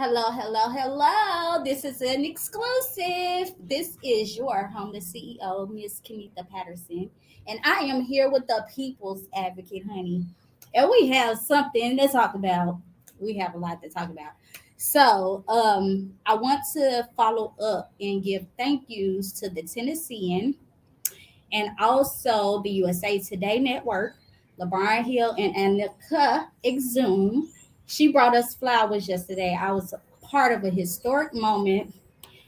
Hello, hello, hello. This is an exclusive. This is your homeless CEO, Miss Kenita Patterson. And I am here with the People's Advocate, honey. And we have something to talk about. We have a lot to talk about. I want to follow up and give thank yous to the Tennessean and also the USA Today Network, LeBron Hill and Annika Exum. She brought us flowers yesterday. I was part of a historic moment.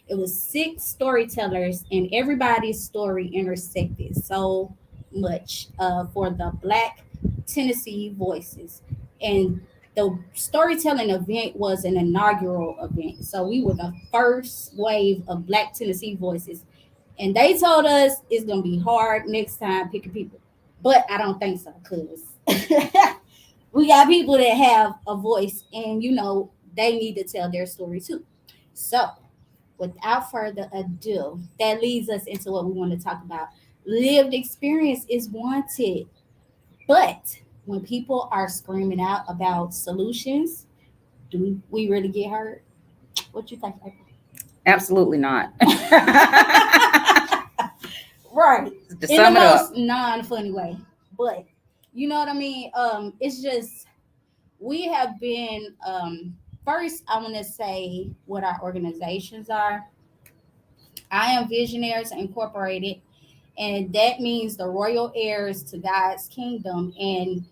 It was six storytellers, and everybody's story intersected so much for the Black Tennessee voices. And the storytelling event was an inaugural event. So we were the first wave of Black Tennessee voices, and they told us it's gonna be hard next time picking people. But I don't think so, cause we got people that have a voice, and they need to tell their story too. So, without further ado, that leads us into what we want to talk about. Lived experience is wanted, but when people are screaming out about solutions, do we really get heard? What you think, Absolutely not. right? To In the sum it up, most non-funny way, but you know what I mean. It's just we have been. First, I want to say what our organizations are. I am Visionaries Incorporated, and that means the royal heirs to God's kingdom. And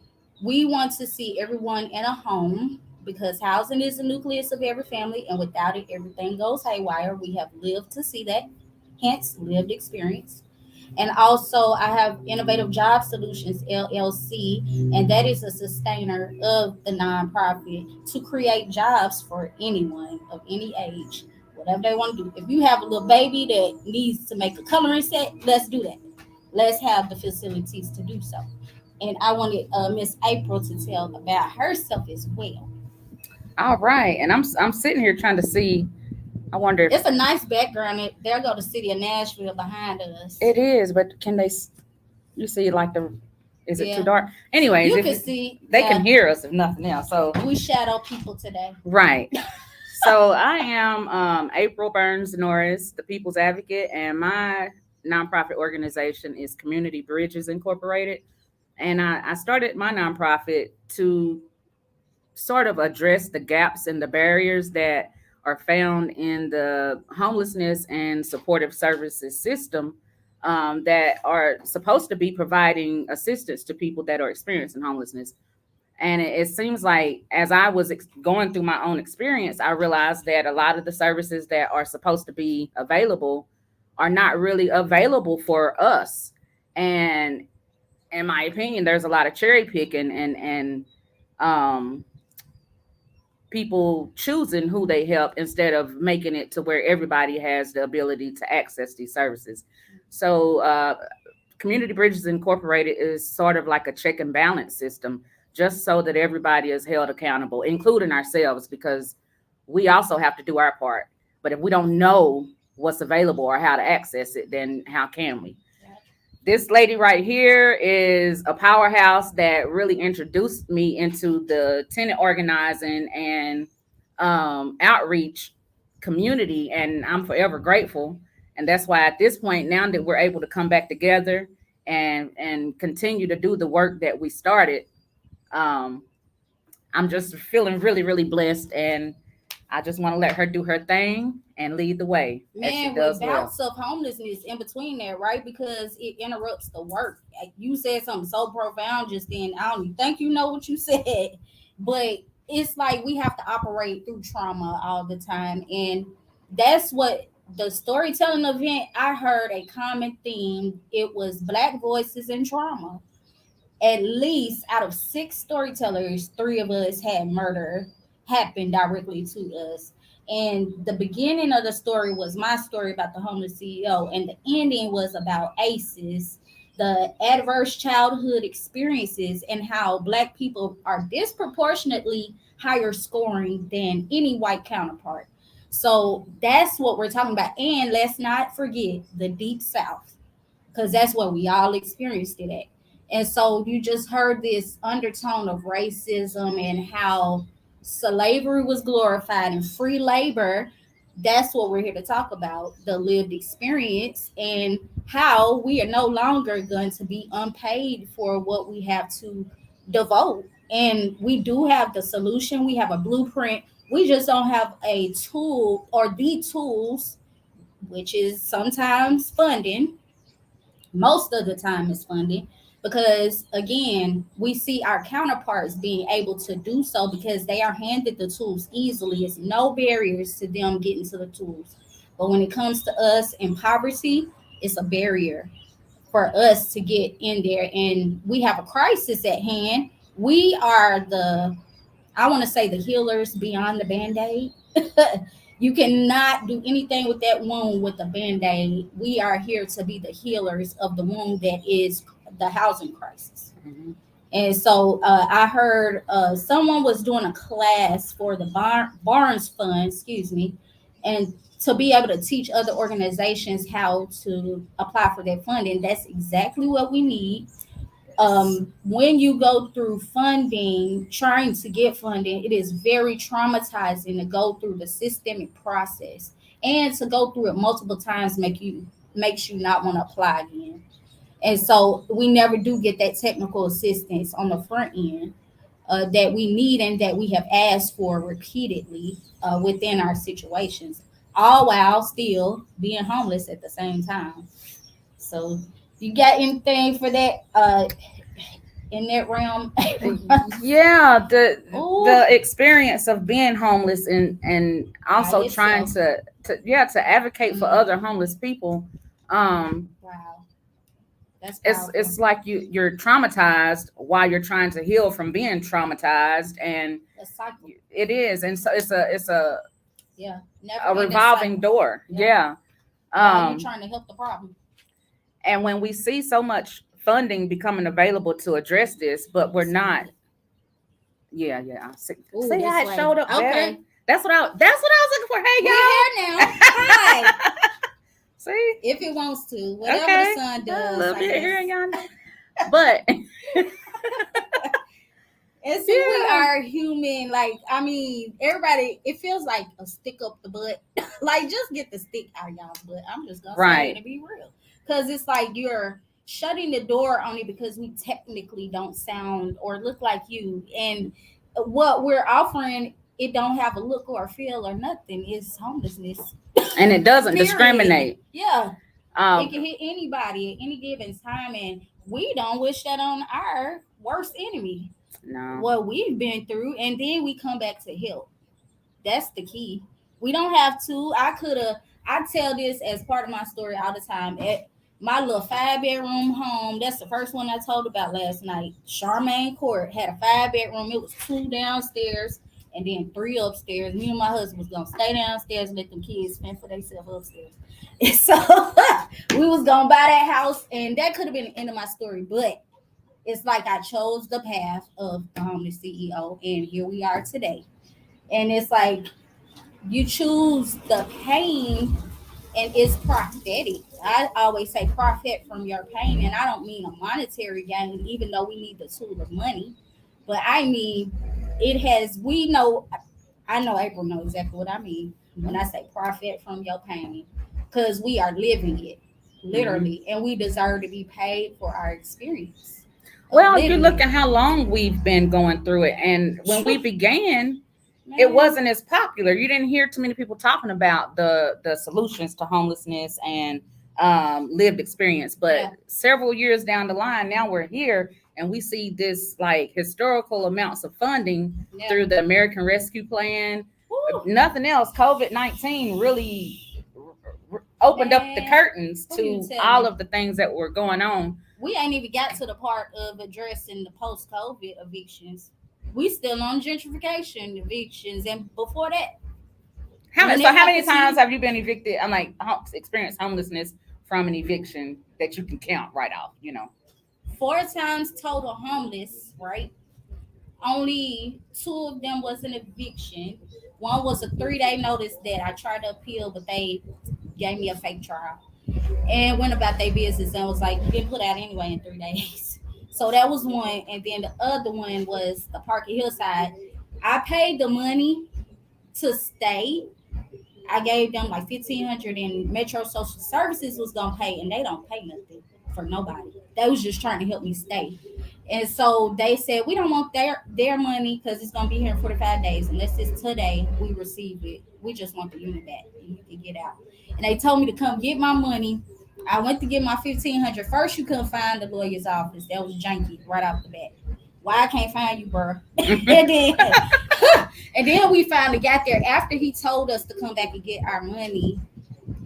we want to see everyone in a home because housing is the nucleus of every family, and without it, everything goes haywire. We have lived to see that, hence lived experience. And also, I have Innovative Job Solutions LLC, and that is a sustainer of the nonprofit to create jobs for anyone of any age, whatever they want to do. If you have a little baby that needs to make a coloring set, let's do that. Let's have the facilities to do so. And I wanted Miss April to tell about herself as well. all right. And I'm sitting here trying to see. I wonder if It's a nice background. There go the city of Nashville behind us. it is, but can they? You see, like the? Is it too Yeah, dark? Anyways, you if can see. they can Yeah, hear us, if nothing else. So we shadow people today. right. So I am April Burns Norris, the People's Advocate, and my nonprofit organization is Community Bridges Incorporated. And I started my nonprofit to sort of address the gaps and the barriers that are found in the homelessness and supportive services system that are supposed to be providing assistance to people that are experiencing homelessness. And it seems like as I was going through my own experience, I realized that a lot of the services that are supposed to be available are not really available for us. And in my opinion, there's a lot of cherry picking and um, people choosing who they help instead of making it to where everybody has the ability to access these services. So, Community Bridges Incorporated is sort of like a check and balance system, just so that everybody is held accountable, including ourselves, because we also have to do our part. But if we don't know what's available or how to access it, then how can we? This lady right here is a powerhouse that really introduced me into the tenant organizing and outreach community, and I'm forever grateful. And that's why at this point, now that we're able to come back together and continue to do the work that we started, um, I'm just feeling really, really blessed, and I just want to let her do her thing and lead the way as she Man, with does well. bouts of homelessness in between there, right? Because it interrupts the work. Like, you said something so profound just then. I don't even think you know what you said, but it's like we have to operate through trauma all the time. And that's what the storytelling event, I heard a common theme. It was Black voices and trauma. At least out of six storytellers, three of us had murder happen directly to us. And the beginning of the story was my story about the homeless CEO, and the ending was about ACEs, the adverse childhood experiences, and how Black people are disproportionately higher scoring than any white counterpart. So that's what we're talking about. And let's not forget the Deep South, because that's where we all experienced it at. And so you just heard this undertone of racism and how Slavery was glorified and free labor. That's what we're here to talk about, the lived experience and how we are no longer going to be unpaid for what we have to devote. And we do have the solution, we have a blueprint. We just don't have a tool or the tools, which is sometimes funding, most of the time is funding, because again we see our counterparts being able to do so because they are handed the tools easily. It's no barriers to them getting to the tools. But when it comes to us in poverty, it's a barrier for us to get in there, and we have a crisis at hand. We are the, I want to say, the healers beyond the band-aid. You cannot do anything with that wound with a band-aid. We are here to be the healers of the wound that is the housing crisis. Mhm. And so I heard someone was doing a class for the Barnes Fund, excuse me, and to be able to teach other organizations how to apply for that funding. That's exactly what we need. When you go through funding, trying to get funding, it is very traumatizing to go through the systemic process, and to go through it multiple times makes you not want to apply again. And so we never do get that technical assistance on the front end that we need and that we have asked for repeatedly within our situations, all while still being homeless at the same time. So, you got anything for that in that realm? Yeah, Oh, the experience of being homeless and by also trying itself. to advocate for other Mm, homeless people. Um, wow, that's it's powerful. like you're traumatized while you're trying to heal from being traumatized, and A cycle. it is, and so Yeah, never a ending revolving cycle. door. Yeah, Yeah. while you Um, trying to help the problem. and when we see so much funding becoming available to address this, but we're not. Speed. Yeah, yeah. Ooh, See this how it way. showed up better. Okay, That's what I was we looking here now. Hi. for. Hey, y'all. See, If it wants to, whatever the okay, sun a does, little I bit guess. here and yonder, but And see, we yeah, are human. Like, I mean, everybody, it feels like a stick up the butt. Like, just get the stick out of y'all's butt. I'm just gonna say it right. and be real. Because it's like you're shutting the door on it because we technically don't sound or look like you. And what we're offering, it don't have a look or a feel or nothing. It's homelessness. And it doesn't Period. discriminate. Yeah. It Um, can hit anybody at any given time. And we don't wish that on our worst enemy, no. what we've been through, and then we come back to help. That's the key. We don't have to. I tell this as part of my story all the time. At my little 5 bedroom home, that's the first one I told about last night. Charmaine Court had a 5 bedroom. It was two downstairs and then three upstairs. Me and my husband was gonna stay downstairs and let them kids fend for themselves upstairs. And so we was gonna buy that house, and that could have been the end of my story. But it's like I chose the path of the homeless CEO, and here we are today. And it's like you choose the pain, and it's prophetic. I always say profit from your pain, and I don't mean a monetary gain, even though we need the tool of money. But I mean, it has. We know. I know April knows exactly what I mean when I say profit from your pain, because we are living it Mhm. literally, and we deserve to be paid for our experience of Well, you living look it. at how long we've been going through it, and when we began, it Man, wasn't as popular. You didn't hear too many people talking about the solutions to homelessness and lived experience. But yeah, several years down the line, now we're here and we see this like historical amounts of funding yeah. through the American Rescue Plan. Woo, Nothing else. COVID-19 really opened up the man, curtains who you to all telling? of the things that were going on. We ain't even got to the part of addressing the post-COVID evictions. We still on gentrification evictions, and before that, when So it how many happened to times you, have you been evicted? I'm like experienced homelessness from an eviction that you can count right off. 4 times total homeless, right? Only two of them was an eviction. One was a 3 day notice that I tried to appeal, but they gave me a fake trial and went about their business and was like, "You didn't put out anyway in 3 days." So that was one, and then the other one was the Park at Hillside. I paid the money to stay. I gave them like 1,500, and Metro Social Services was gonna pay, and they don't pay nothing for nobody. They was just trying to help me stay. And so they said we don't want their money because it's gonna be here in 45 days. Unless it's today we receive it. We just want the unit back and you can get out. And they told me to come get my money. I went to get my 1,500. First, you couldn't find the lawyer's office. That was janky right off the bat. Why I can't find you, bro? And then and then we finally got there after he told us to come back and get our money.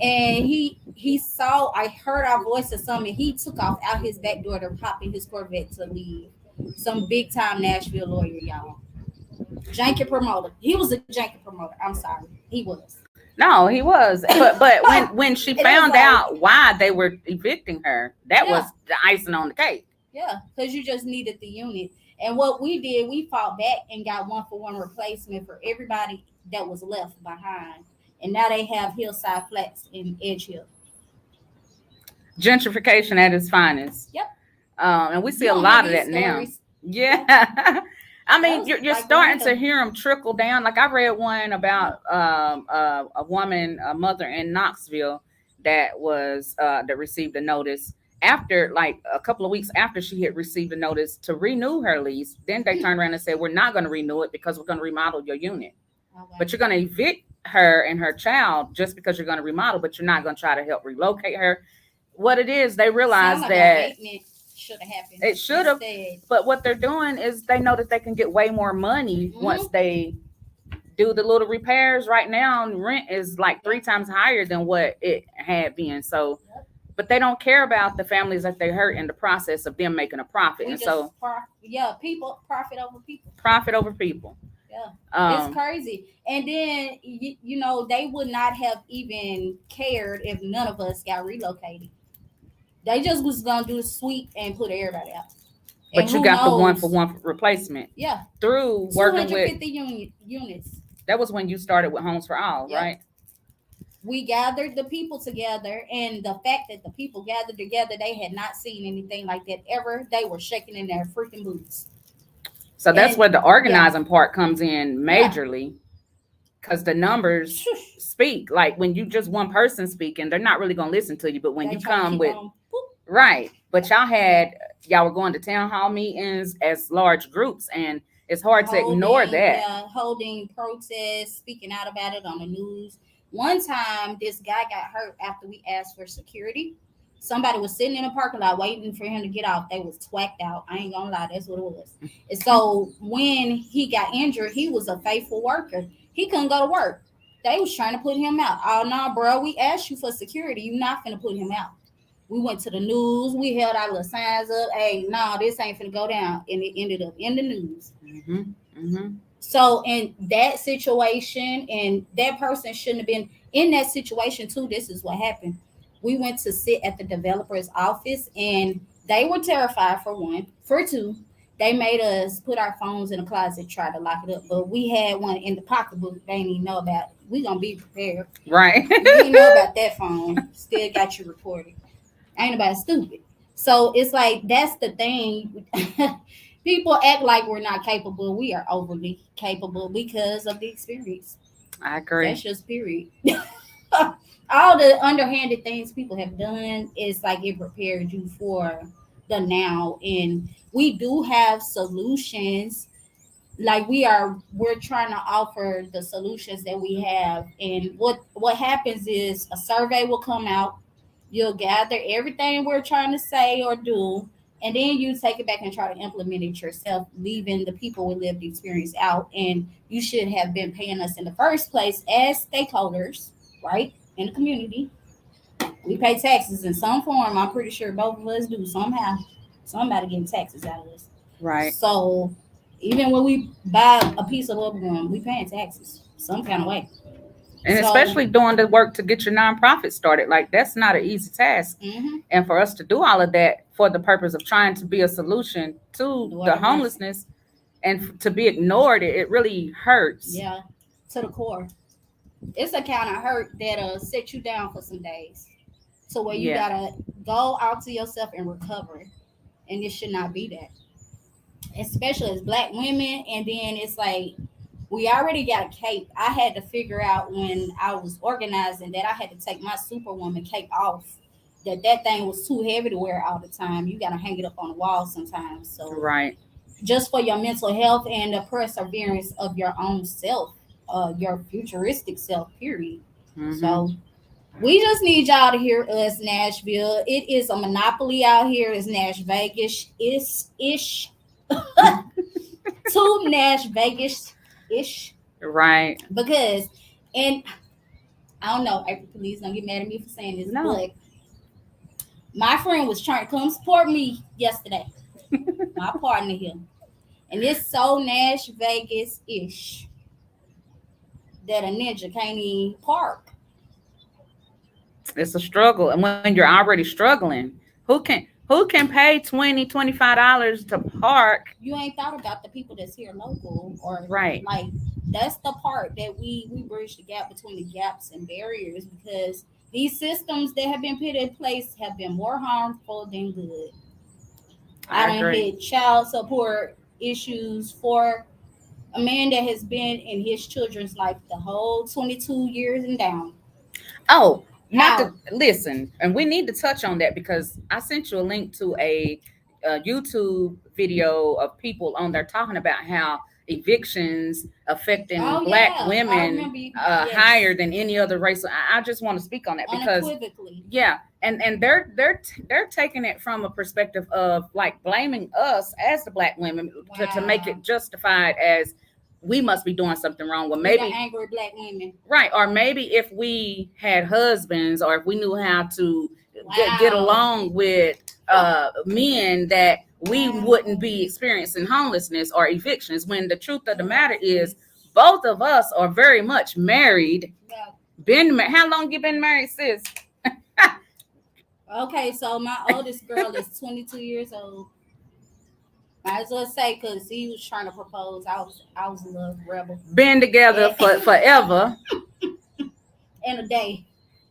And he saw, I heard our voice or something. He took off out his back door to hop in his Corvette to leave. Some big time Nashville lawyer, y'all. Janky promoter. He was a janky promoter. I'm sorry, he was. No, he was. But when she It was found like, out why they were evicting her, that Yeah. was the icing on the cake. yeah, because you just needed the unit. And what we did, we fought back and got 1-for-1 replacement for everybody that was left behind. And now they have Hillside Flats in Edge Hill. Gentrification at its finest. Yep. And we see You a don't lot hear of that these now. stories. Yeah. I mean, Those, you're like, starting to random. hear them trickle down. Like I read one about a woman, a mother in Knoxville that received a notice after, like, a couple of weeks after she had received a notice to renew her lease. Then they turned around and said, "We're not going to renew it because we're going to remodel your unit, Okay. but you're going to evict her and her child just because you're going to remodel, but you're not going to try to help relocate her." What it is, they realize Sound like that abatement should have happened. it should have, instead. but what they're doing is they know that they can get way more money once they do the little repairs. Right now, rent is like 3 times higher than what it had been. So, Yep. but they don't care about the families that they hurt in the process of them making a profit. We And just so, people profit over people. profit over people. Yeah. It's crazy. And then you know they would not have even cared if none of us got relocated. They just was gonna do a sweep and put everybody out. But And you who got the knows? 1-for-1 replacement Yeah, through working with. 250 units. That was when you started with Homes for All, Yep. right? We gathered the people together, and the fact that the people gathered together, they had not seen anything like that ever. They were shaking in their freaking boots. So that's And where the organizing part comes in majorly, because the numbers Shush. speak. Like when you just one person speaking, they're not really gonna listen to you. But when They you try to come keep with on, boop. right, but y'all were going to town hall meetings as large groups, and it's hard to ignore Holding, that. yeah, holding protests, speaking out about it on the news. One time, this guy got hurt after we asked for security. Somebody was sitting in a parking lot waiting for him to get off. They was twacked out. I ain't gonna lie, that's what it was. And so when he got injured, he was a faithful worker. He couldn't go to work. They was trying to put him out. Oh no, bro, we asked you for security. You're not finna put him out. We went to the news. We held our little signs up. Hey, no, this ain't finna go down. And it ended up in the news. Mm-hmm. Mm-hmm. So in that situation, and that person shouldn't have been in that situation too. This is what happened. We went to sit at the developer's office, and they were terrified for one. For two, they made us put our phones in a closet, try to lock it up. But we had one in the pocketbook. They didn't even know about. We gonna be prepared. Right. You didn't know about that phone. Still got you recorded. Ain't nobody stupid. So it's like that's the thing. People act like we're not capable. We are overly capable because of the experience. I agree. That's just period. All the underhanded things people have done is like it prepared you for the now. And we do have solutions. Like we're trying to offer the solutions that we have. And what happens is a survey will come out. You'll gather everything we're trying to say or do, and then you take it back and try to implement it yourself, leaving the people with lived experience out. And you should have been paying us in the first place as stakeholders, right? In the community. We pay taxes in some form. I'm pretty sure both of us do somehow. Somebody getting taxes out of us. Right. So even when we buy a piece of bubble gum, we paying taxes some kind of way. And So- especially doing the work to get your nonprofit started. Like that's not an easy task. Mhm. And for us to do all of that for the purpose of trying to be a solution to Lord the have mercy. homelessness and to be ignored, it really hurts. Yeah, to the core. It's a kind of hurt that'll set you down for some days, to where you Yeah. gotta go out to yourself and recover, and it should not be that. Especially as Black women, and then it's like We already got a cape. I had to figure out when I was organizing that I had to take my Superwoman cape off. That thing was too heavy to wear all the time. You gotta hang it up on the wall sometimes. So Right. just for your mental health and the perseverance of your own self, your futuristic self. Period. Hmm. So we just need y'all to hear us, Nashville. It is a monopoly out here. It's Nash Vegas. It's ish. To Nash Vegas ish. Right. Because, and I don't know, April, please don't get mad at me for saying this, No. but my friend was trying to come support me yesterday. My partner here. And it's so Nash Vegas ish that a ninja can't even park. It's a struggle. And when you're already struggling, who can pay 20 $25 to park? You ain't thought about the people that's here local, or Right. like that's the part that we bridge the gap between the gaps and barriers, because these systems that have been put in place have been more harmful than good. I I done agree. had child support issues for a man that has been in his children's life the whole 22 years and down. Oh, not to How? listen, and we need to touch on that because I sent you a link to a YouTube video of people on there talking about how evictions affecting Oh Black yeah, I women remember you. Yes, higher than any other race. So I just want to speak on that because unequivocally. yeah, and they're taking it from a perspective of like blaming us as the Black women to make Wow, it justified as we must be doing something wrong. Well, we the maybe angry black women. right, or maybe if we had husbands, or if we knew how to get Wow, along with men, that we wouldn't wow. be experiencing homelessness or evictions. When the truth of the matter is, both of us are very much married. Yeah. How long you been married, sis? Okay, so my oldest girl is 22 years old. Might as well say, because he was trying to propose. I was a little rebel. Been together And, for forever, in a day.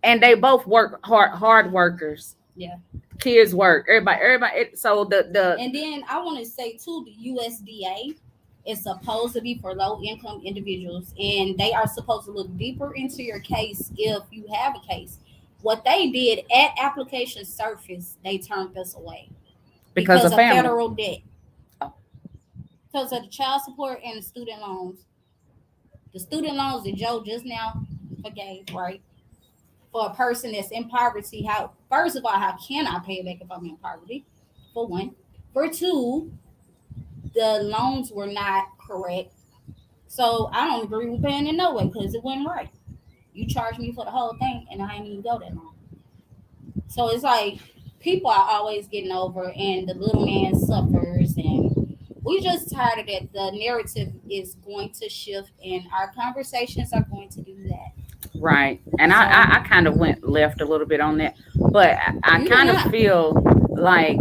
and they both work hard workers. Yeah. Kids work. Everybody. So the And then I want to say too, the USDA is supposed to be for low income individuals, and they are supposed to look deeper into your case if you have a case. What they did at application surface, they turned us away because because of of family. federal debt, Oh, because of the child support and the student loans. The student loans that Joe just now forgave, right? For a person that's in poverty, how first of all, how can I pay it back if I'm in poverty? For one. For two, the loans were not correct. So I don't agree with paying it no way because it wasn't right. You charged me for the whole thing and I ain't even go that long. So it's like people are always getting over and the little man suffers, and we just tired of that. The narrative is going to shift and our conversations are going to do that. right. And So I kind of went left a little bit on that, but I you did kind of not. feel like,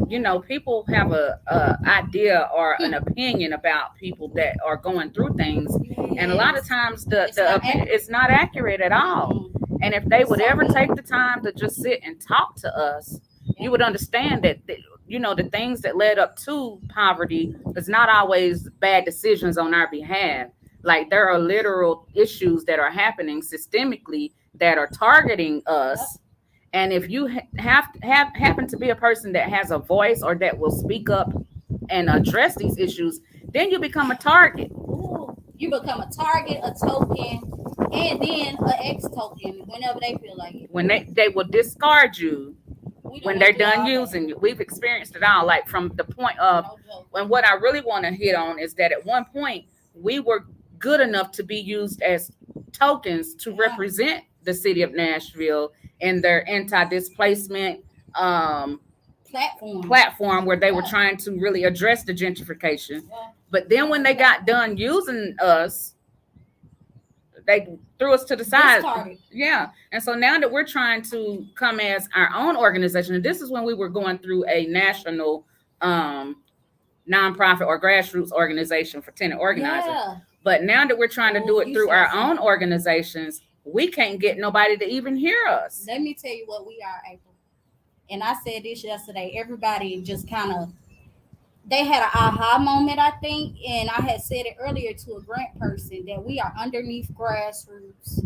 No, people have a idea or you an opinion about people that are going through things, didn't. and a lot of Yes. times It's not it's accurate. not accurate at all. Mm-mm. And if they would So ever good. take the time to just sit and talk to us, Yeah. you would understand that, the things that led up to poverty is not always bad decisions on our behalf. Like there are literal issues that are happening systemically that are targeting Yep. us. And if you have happen to be a person that has a voice or that will speak up and address these issues, then you become a target. Ooh, you become a target, a token, and then an ex token whenever they feel like it. When they will discard you We done when went they're through done all that. using you. We've experienced it all. Like from the point of, No joke. and what I really want to hit on is that at one point we were good enough to be used as tokens to Yeah. represent the city of Nashville in their anti-displacement um, Platform. platform, where they were Yeah. trying to really address the gentrification. Yeah. But then when they got done using us, they threw us to the side. Discarded. Yeah. And so now that we're trying to come as our own organization, and this is when we were going through a national um, nonprofit or grassroots organization for tenant organizing. Yeah. But now that we're trying to do Oh, it you through said our own something. organizations, we can't get nobody to even hear us. Let me tell you what we are, April. And I said this yesterday. Everybody just kind of they had an aha moment, I think, and I had said it earlier to a grant person that we are underneath grassroots.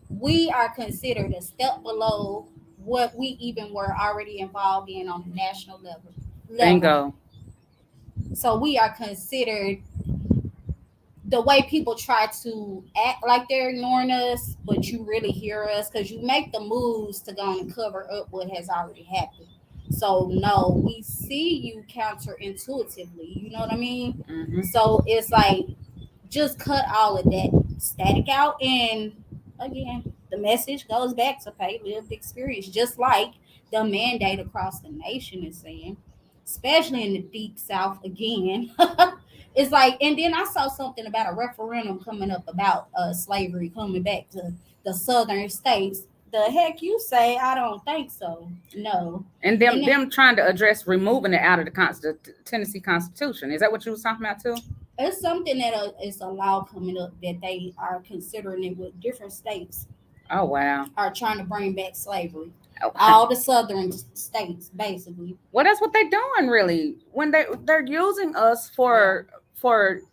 We are considered a step below what we even were already involved in on the national level. Bingo. So we are considered the way people try to act like they're ignoring us, but you really hear us because you make the moves to go and cover up what has already happened. So no, we see you counterintuitively. You know what I mean? Hmm. So it's like just cut all of that static out, and again, the message goes back to pay lived experience, just like the mandate across the nation is saying, especially in the deep south again. It's like, and then I saw something about a referendum coming up about slavery coming back to the southern states. The heck you say? I don't think so. No. And And them trying to address removing it out of the Tennessee Constitution. Is that what you was talking about too? it's something that is a law coming up that they are considering it with different states Oh wow. are trying to bring back slavery. Okay. All the southern states, basically. Well, that's what they're doing, really. When they're using us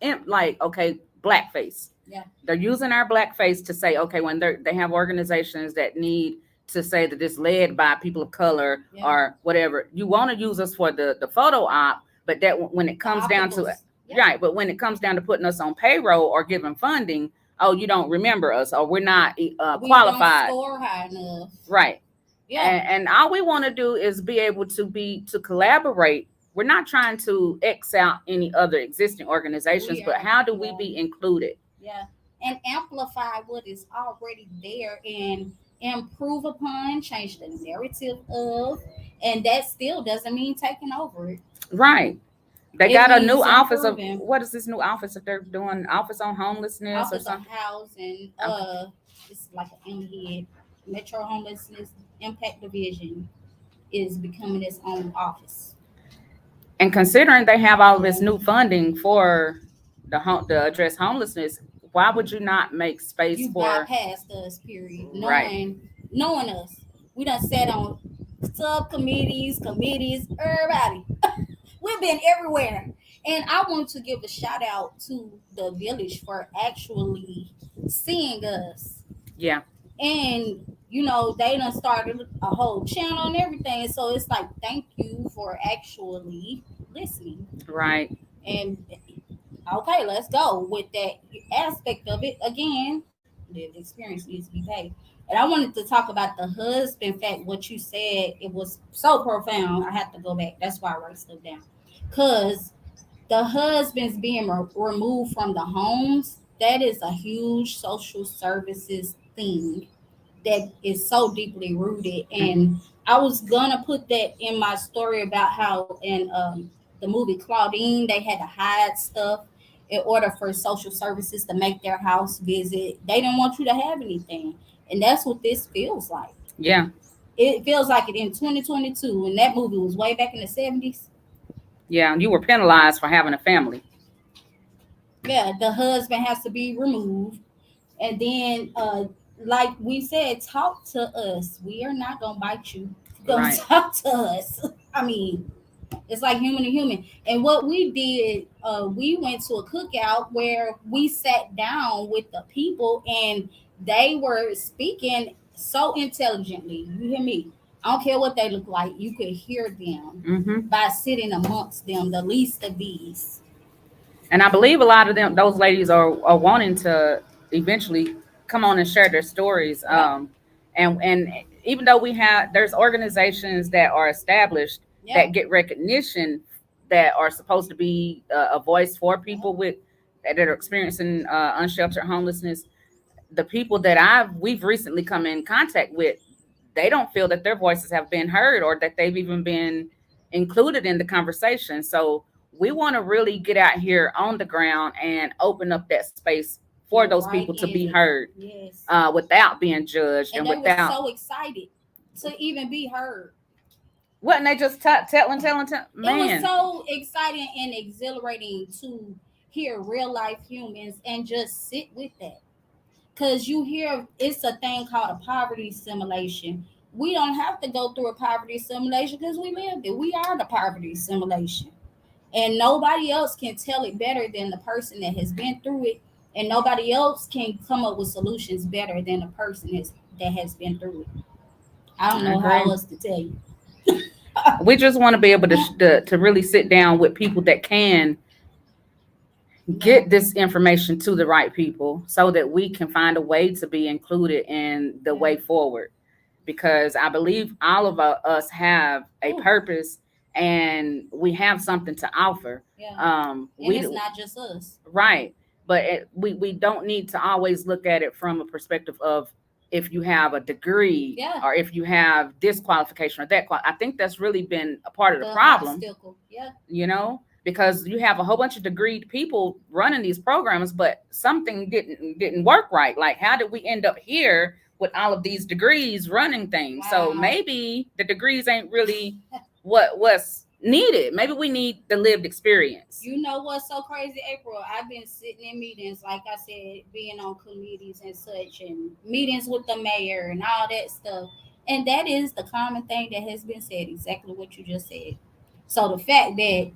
Yeah, like, okay, blackface. yeah, They're using our blackface to say, okay, when they have organizations that need to say that it's led by people of color yeah. or whatever. You want to use us for the photo op, but that when it The comes down to it, opticals. Yeah. right? But when it comes down to putting us on payroll or giving funding, oh, you don't remember us or we're not We don't qualified, score high enough. right? Yeah, And all we want to do is be able to collaborate. We're not trying to X out any other existing organizations, we but are. how do we Yeah, be included? yeah. And amplify what is already there and improve upon, change the narrative of, and that still doesn't mean taking over it. Right. They It got a new means office of improving. what is this new office that they're doing? Office on homelessness or Office of something? Housing, Okay. it's like an M head. Metro Homelessness Impact Division is becoming its own office. And considering they have all Yeah, this new funding for the address homelessness, why would you not make space you for bypassed us, period. right? Knowing us. We done sat on subcommittees, committees, everybody. We've been everywhere. And I want to give a shout out to the village for actually seeing us. Yeah, And they done started a whole channel and everything. So it's like, thank you for actually listening. right. And okay, let's go with that aspect of it. Again, the experience needs to be paid. And I wanted to talk about the husband fact. What you said, it was so profound. I have to go back. That's why I write stuff down. Because the husbands being removed from the homes, that is a huge social services thing that is so deeply rooted. Hmm. And I was gonna put that in my story about how in the movie Claudine they had to hide stuff in order for social services to make their house visit. They didn't want you to have anything, and that's what this feels like. Yeah, It feels like it in 2022, and that movie was way back in the 70s. yeah. You were penalized for having a family. Yeah, the husband has to be removed, and then like we said, talk to us. We are not gonna bite you. Gonna Right. talk to us. I mean, it's like human to human. And what we did, we went to a cookout where we sat down with the people, and they were speaking so intelligently. You hear me? I don't care what they look like. You could hear them Hmm. by sitting amongst them. The least of these. And I believe a lot of those ladies are wanting to eventually come on and share their stories. Yep. And even though there's organizations that are established Yep. that get recognition that are supposed to be a voice for Yep. people that are experiencing unsheltered homelessness. The people that we've recently come in contact with, they don't feel that their voices have been heard or that they've even been included in the conversation. So we want to really get out here on the ground and open up that space for Get those right people to in be it. heard Yes. without being judged And and they were without so excited to even be heard. wasn't they just telling It was man. so exciting and exhilarating to hear real life humans and just sit with that. Because you hear it's a thing called a poverty simulation. We don't have to go through a poverty simulation because we lived it. We are the poverty simulation. And nobody else can tell it better than the person that has been through it, and nobody else can come up with solutions better than the person that has been through it. I don't I know how agree. else to tell you. We just want to be able to really sit down with people that can Yeah, get this information to the right people so that we can find a way to be included in the yeah. way forward, because I believe all of us have a Ooh, purpose and we have something to offer. yeah. And We it's not just us. Right, but we don't need to always look at it from a perspective of if you have a degree Yeah, or if you have this qualification or that I think that's really been a part of the the problem, obstacle. Yeah, because you have a whole bunch of degreed people running these programs, but something didn't work right. Like, how did we end up here with all of these degrees running things? So wow. maybe the degrees ain't really what's needed. Maybe we need the lived experience. You know what's so crazy, April? I've been sitting in meetings, like I said, being on committees and such, and meetings with the mayor and all that stuff. And that is the common thing that has been said, exactly what you just said. So the fact that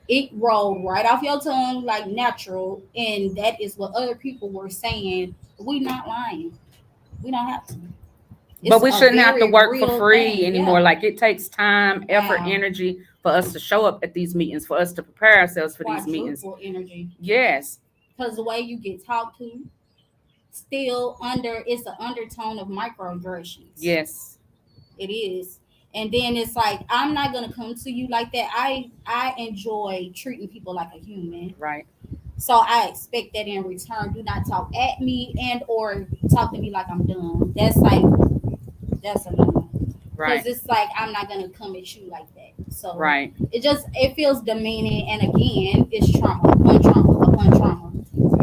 it rolled right off your tongue like natural, and that is what other people were saying, we not lying. We don't have to. But It's we a shouldn't have to very work for real free thing. anymore. Yeah. Like, it takes time, effort, Wow. energy for us to show up at these meetings, for us to prepare ourselves for these meetings. Quadruple energy. Yes, Because the way you get talked to, still under it's an undertone of microaggressions. yes, It is. And then it's like, I'm not gonna come to you like that. I enjoy treating people like a human. right, So I expect that in return. Do not talk at me and or talk to me like I'm dumb. That's a no. Because right, it's like, I'm not gonna come at you like that. So right. it feels demeaning, and again, it's trauma upon trauma upon trauma.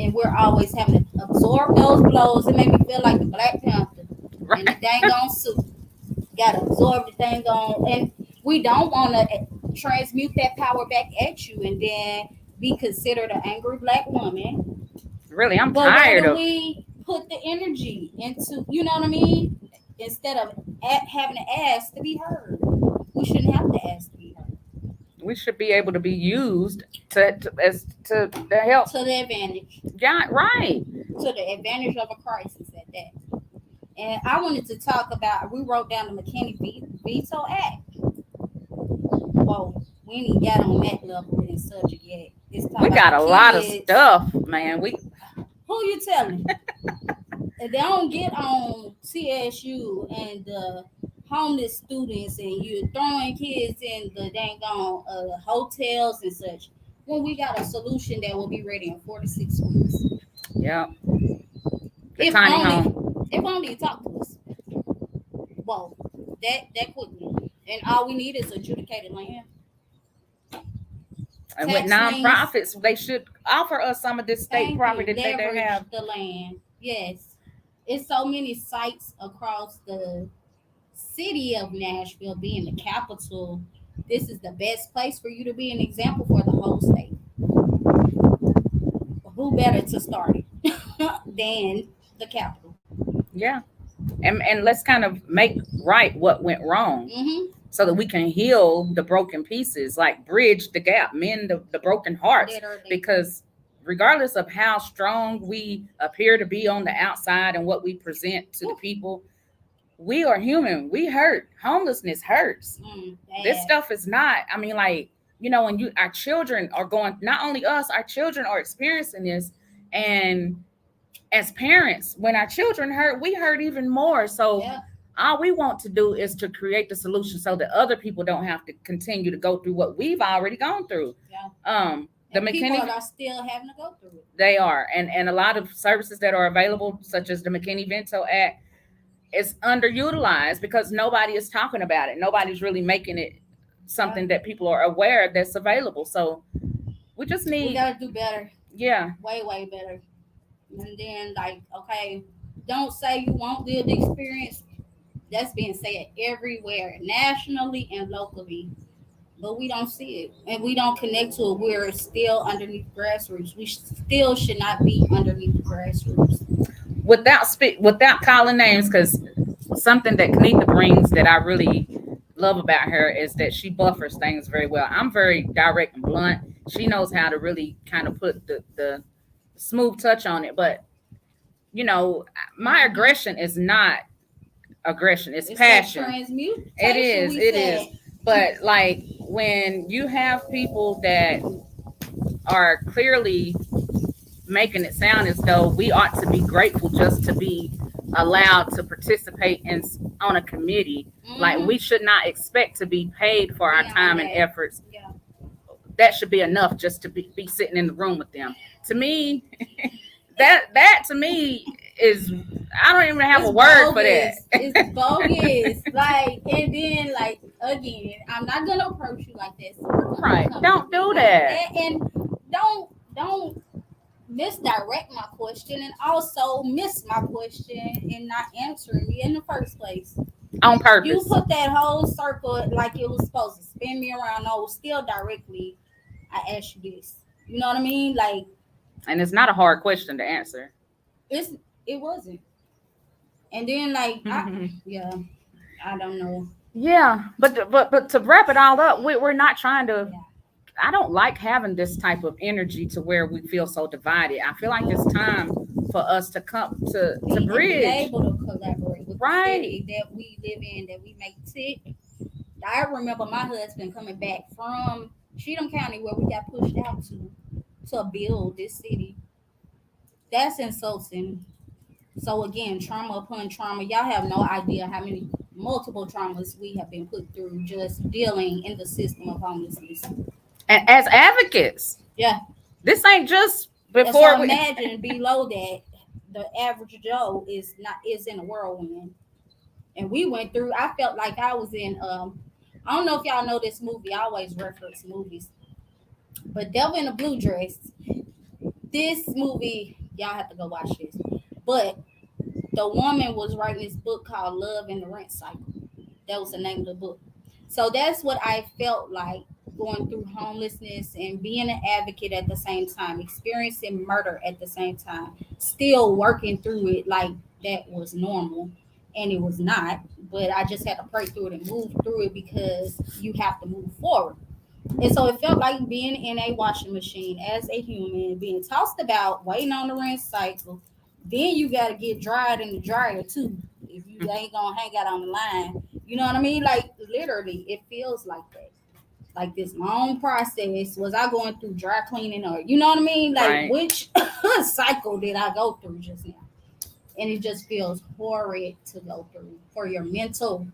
And we're always having to absorb those blows. It made me feel like the Black Panther in the Right. dang on suit. Gotta absorb the thing on, and we don't want to transmute that power back at you and then be considered an angry Black woman. Really, I'm But where tired do of. we put the energy into? You know what I mean? Instead of having to ask to be heard, we shouldn't have to ask to be heard. We should be able to be used to help. To the advantage, Yeah, right. to the advantage of a crisis at that. And I wanted to talk about. We wrote down the McKinney Veto Act. Whoa, we ain't even got on that level in subject yet. It's talking We about got the a lot of kids. stuff, man. We Who you telling? If they don't get on TSU and the homeless students, and you're throwing kids in the dang on hotels and such, when we got a solution that will be ready in 4 to 6 weeks. Yeah, the If tiny only, home. if only you talk to us. Whoa, that quickly. And all we need is adjudicated land, And with tax liens. nonprofits, they should offer us some of this state Thank you. property that they Leverage have. the land. Yes. It's so many sites across the city of Nashville, being the capital. This is the best place for you to be an example for the whole state. Who better to start it than the capital? Yeah, and let's kind of make right what went wrong Mm-hmm. so that we can heal the broken pieces, like bridge the gap, mend the broken hearts. Literally. Because regardless of how strong we appear to be on the outside and what we present to the people, we are human. We hurt. Homelessness hurts. This Bad. stuff is not, I mean, like, when our children are going, not only us, our children are experiencing this. And as parents, when our children hurt, we hurt even more. So Yeah. all we want to do is to create the solution so that other people don't have to continue to go through what we've already gone through. Yeah. The And people McKinney, are still having to go through it. they are, and a lot of services that are available, such as the McKinney Vento Act, is underutilized because nobody is talking about it. Nobody's really making it something that people are aware that's available. So we just We need, gotta do better. yeah, Way better. And then, like, okay, don't say you won't live the experience. That's being said everywhere, nationally and locally. But we don't see it, and we don't connect to it. We're still underneath grassroots. We still should not be underneath the grassroots. without calling names, because something that Kanika brings that I really love about her is that she buffers things very well. I'm very direct and blunt, she knows how to really kind of put the smooth touch on it. But you know, my Mhm. aggression is not aggression, it's It's that passion. It transmutation is, we it is. said. But like when you have people that are clearly making it sound as though we ought to be grateful just to be allowed to participate in on a committee, like Hmm. we should not expect to be paid for our We on time and that. efforts. Yeah. That should be enough just to be sitting in the room with them. To me, that to me is, I don't even have a It's word for that. bogus. It's bogus. Like, and then like again, I'm not gonna approach you like this. We're gonna Right, come don't with it do like that. that, and don't misdirect my question, and also miss my question and not answering me in the first place. On You purpose. put that whole circle like it was supposed to spin me around. No, still directly, I asked you this. You know what I mean? Like And it's not a hard question to answer. it's it wasn't. And then like I yeah, I don't know. Yeah, but to wrap it all up, we're not trying to. Yeah. I don't like having this type of energy to where we feel so divided. I feel like it's time for us to come to And be bridge. able to collaborate with the Right. city that we live in, that we make tick. I remember my husband coming back from Cheatham County where we got pushed out to build this city. That's insulting. So again, trauma upon trauma. Y'all have no idea how many multiple traumas we have been put through just dealing in the system of homelessness. And as advocates, Yeah. this ain't just And so before we. imagine below that, the average Joe is in a whirlwind. And we went through. I felt like I was in. I don't know if y'all know this movie. I always reference movies, but Devil in a Blue Dress. This movie, y'all have to go watch this. But the woman was writing this book called Love in the Rent Cycle. That was the name of the book. So that's what I felt like going through homelessness and being an advocate at the same time, experiencing murder at the same time, still working through it like that was normal. And it was not. But I just had to pray through it and move through it because you have to move forward. And so it felt like being in a washing machine as a human, being tossed about, waiting on the rinse cycle. Then you got to get dried in the dryer too. If you ain't gonna hang out on the line, you know what I mean? Like literally, it feels like that. Like this long process. Was I going through dry cleaning, or you know what I mean? Like Right. which cycle did I go through just now? And it just feels horrid to go through for your mental,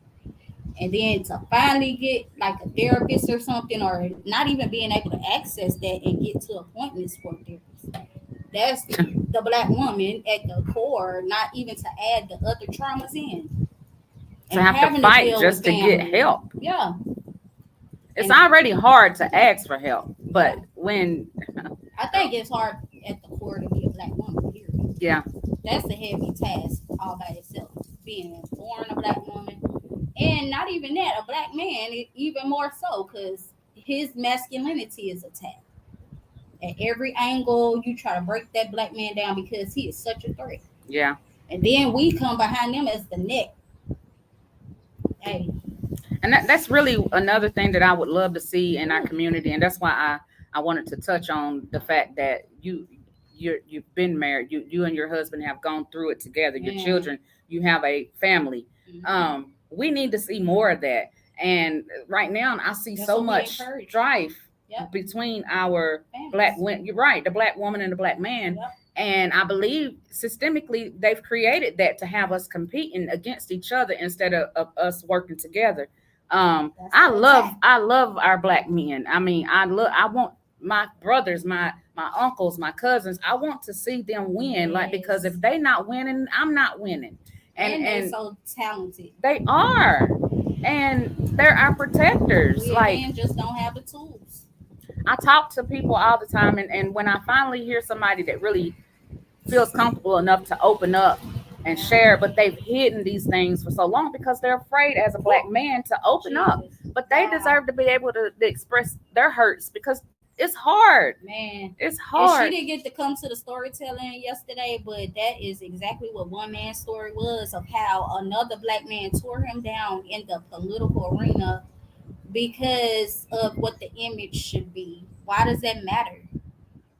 and then to finally get like a therapist or something, or not even being able to access that and get to appointments for therapists. That's the black woman at the core, not even to add the other traumas in, To and have to having to fight deal with just to get family. help. Yeah. It's And already hard to ask for help, but when, I think it's hard at the core to be a black woman, period. yeah, That's a heavy task all by itself. Being born a black woman, and not even that, a black man, even more so, because his masculinity is attacked at every angle. You try to break that black man down because he is such a threat, yeah. and then we come behind them as the neck. Hey, And that's really another thing that I would love to see in our community, and that's why I wanted to touch on the fact that you've been married, you and your husband have gone through it together, your man. children, you have a family. Mhm. We need to see more of that. And right now I see That's so what we much encourage. strife Yep. between our black Families. women. You're right, the black woman and the black man. Yep. And I believe systemically they've created that to have us competing against each other instead of us working together. That's I the love attack. I love our black men. I mean, I want my brothers, my uncles, my cousins. I want to see them win, like, because Yes. if they not winning, I'm not winning. And they're And so talented. they are, and they're our protectors. We Like, again just don't have the tools. I talk to people all the time, and when I finally hear somebody that really feels comfortable enough to open up and Yeah. share, but they've hidden these things for so long because they're afraid as a black man to open up. Jesus. But they Wow. deserve to be able to express their hurts because it's hard. Man. It's And she hard. didn't get to come to the storytelling yesterday, but that is exactly what one man's story was, of how another black man tore him down in the political arena because of what the image should be. Why does that matter?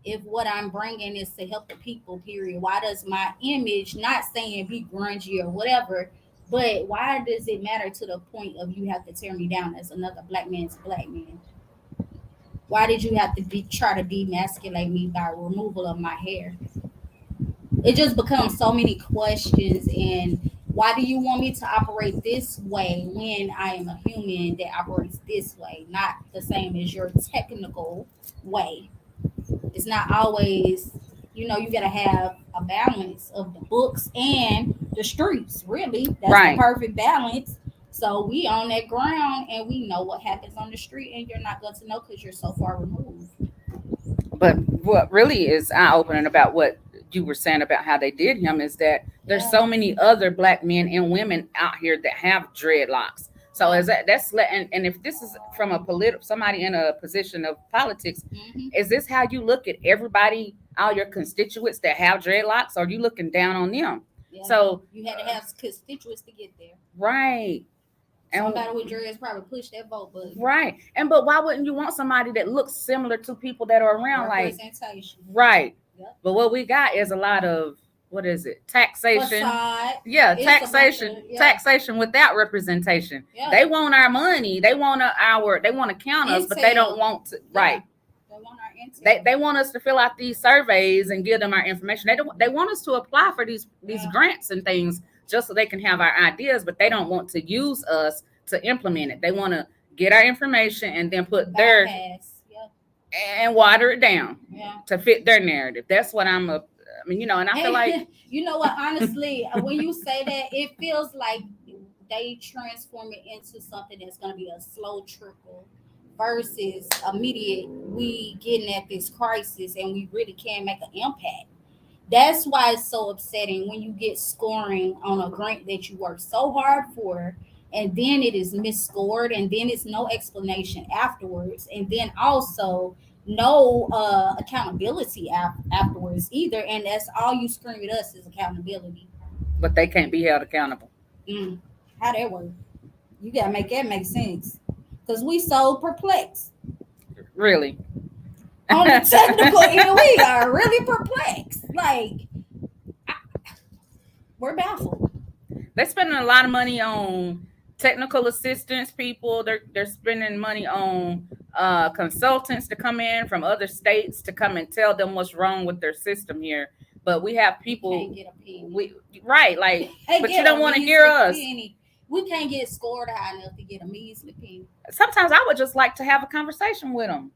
If what I'm bringing is to help the people, period. Why does my image, not saying be grungy or whatever, but why does it matter to the point of you have to tear me down as another black man's black man? Why did you have to try to demasculate me by removal of my hair? It just becomes so many questions. And why do you want me to operate this way when I am a human that operates this way, not the same as your technical way? It's not always, you got to have a balance of the books and the streets. Really, that's the Right. perfect balance. So we on that ground and we know what happens on the street, and you're not going to know because you're so far removed. But what really is eye opening about what you were saying about how they did him is that there's Yeah, so many other black men and women out here that have dreadlocks. So yeah. is and if this is from a political somebody in a position of politics, Hmm. is this how you look at everybody, all your constituents that have dreadlocks? Or are you looking down on them? Yeah. So You had to have constituents to get there. right. And Somebody with dreads probably pushed that vote button. right. And but why wouldn't you want somebody that looks similar to people that are around? Like, Representation. right. Yep. But what we got is a lot of, what is it? Taxation. Facade. Yeah, It's a bunch taxation. of, yeah, Taxation without representation. yeah. They want our money. They want they want to count us, but they don't Intel. want to. Yeah. Right. They want our intel. They want us to fill out these surveys and give them our information. They want us to apply for these Yeah. grants and things just so they can have our ideas, but they don't want to use us to implement it. They want to get our information and then put their Bypass. Yeah. and water it down Yeah. to fit their narrative. That's what and I feel like And you know what? Honestly, when you say that, it feels like they transform it into something that's going to be a slow trickle versus immediate. We getting at this crisis, and we really can make an impact. That's why it's so upsetting when you get scoring on a grant that you worked so hard for, and then it is misscored, and then it's no explanation afterwards, and then also no accountability afterwards either. And that's all you scream at us is accountability. but they can't be held accountable. Mm. How that work? You gotta make that make sense, because we so perplexed Really. on the technical end. We are really perplexed. Like, we're baffled. They're spending a lot of money on technical assistance people. They're spending money on consultants to come in from other states to come and tell them what's wrong with their system here. But we have We people can't get a penny. we right like Can't but get you don't a want to hear measly us. penny. We can't get scored high enough to get a measly penny. Sometimes I would just like to have a conversation with them.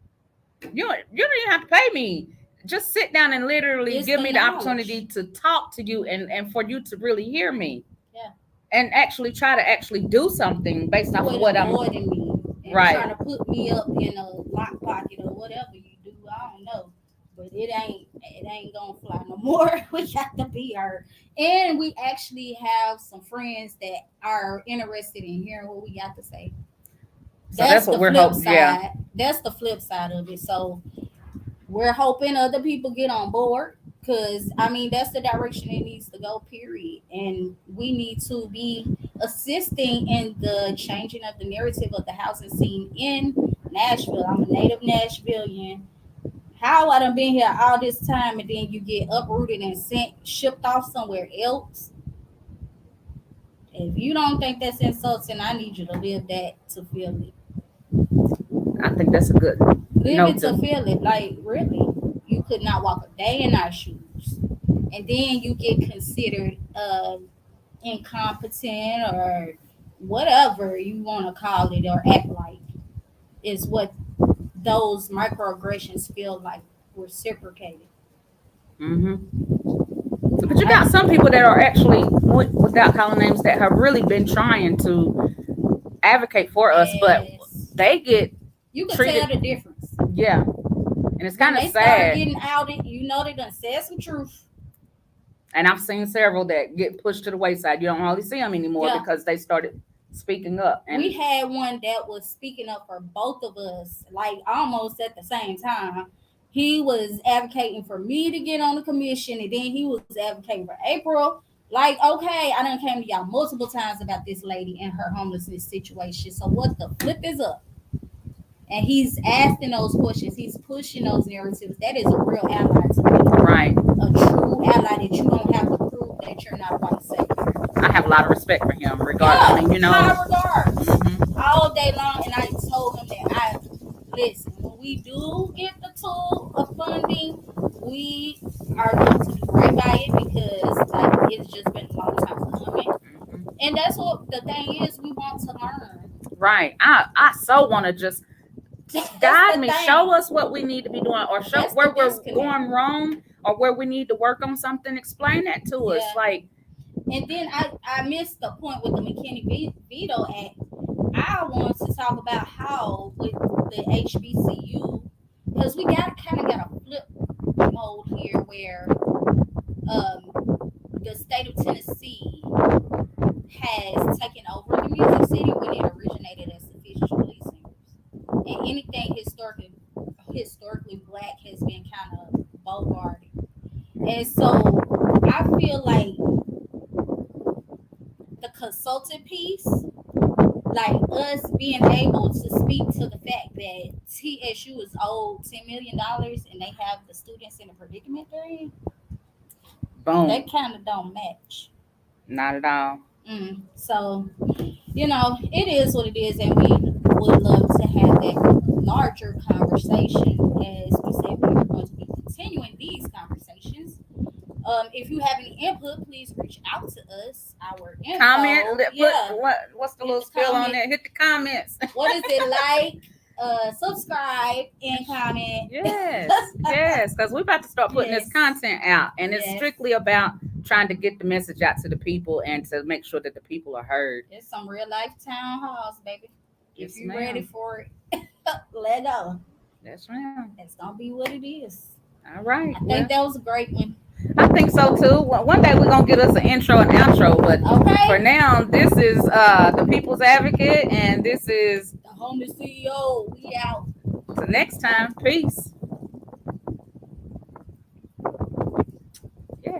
You don't even have to pay me. Just sit down and literally It's give the me the knowledge. opportunity to talk to you and for you to really hear me. Yeah. And actually try to actually do something based off of Quit what I'm avoiding me and right. trying to put me up in a lock pocket or whatever you do. I don't know, but it ain't gonna fly no more. We got to be heard, and we actually have some friends that are interested in hearing what we got to say. So that's what the we're flip hoping. side. Yeah. That's the flip side of it. So we're hoping other people get on board, because I mean that's the direction it needs to go, period. And we need to be assisting in the changing of the narrative of the housing scene in Nashville. I'm a native Nashvilleian. How I done been here all this time, and then you get uprooted and shipped off somewhere else? If you don't think that's insulting, I need you to live that to feel it. I think that's a good Live note it to to feel it. Like, really, you could not walk a day in our shoes, and then you get considered incompetent or whatever you want to call it or act like, is what those microaggressions feel like reciprocated. hmm But you got some people that are actually, without calling names, that have really been trying to advocate for us, but Yes. they get You can treated. tell the difference. Yeah, and it's When kind of they start sad. getting outed, they done said some truth. And I've seen several that get pushed to the wayside. You don't hardly see them anymore Yeah. because they started speaking up. And We had one that was speaking up for both of us, like almost at the same time. He was advocating for me to get on the commission, and then he was advocating for April. Like, okay, I done came to y'all multiple times about this lady and her homelessness situation. So what the flip is up? and he's asking those questions. He's pushing those narratives. That is a real ally to me. Right. A true ally that you don't have to prove that you're not a white savior. I have a lot of respect for him, Yeah, regardless. I mean, you know. high regards Mhm. all day long. And I told him that I listen, when we do get the tool of funding, we are going to do right by it because like it's just been a long time coming. Mhm. And that's what the thing is, we want to learn. Right. I so want to just That's guide the me, thing. show us what we need to be doing, or show That's the where we're disconnect. going wrong, or where we need to work on something. Explain that to us. Yeah. Like, And then I missed the point with the McKinney Veto Act. I want to talk about how with the HBCU, because we got a flip mode here where the state of Tennessee has taken over the Music City when it originated as the Fisher Police Singers, and anything historically black has been kind of bogarted, and so I feel like the consultant piece, like us being able to speak to the fact that TSU is owed $10 million and they have the students in a predicament they're in, boom. they kind of don't match. Not at all. So, it is what it is, and we would love to have that larger conversation. As we said, we are going to be continuing these conversations. If you have any input, please reach out to us. Our info, Comment. yeah. What's the Hit little the spell on comment. there? Hit the comments. What is it like? Subscribe and comment. Yes, yes, because we're about to start putting Yes. this content out, and it's Yes. strictly about trying to get the message out to the people and to make sure that the people are heard. It's some real life town halls, baby. Yes, If you're ma'am. ready for it, let go. Yes, ma'am. It's gonna be what it is. All right. I think that was a great one. I think so too. One day we're gonna get us an intro and outro, but Okay. for now, this is the People's Advocate, and this is The homeless CEO. We out. till next time. Peace.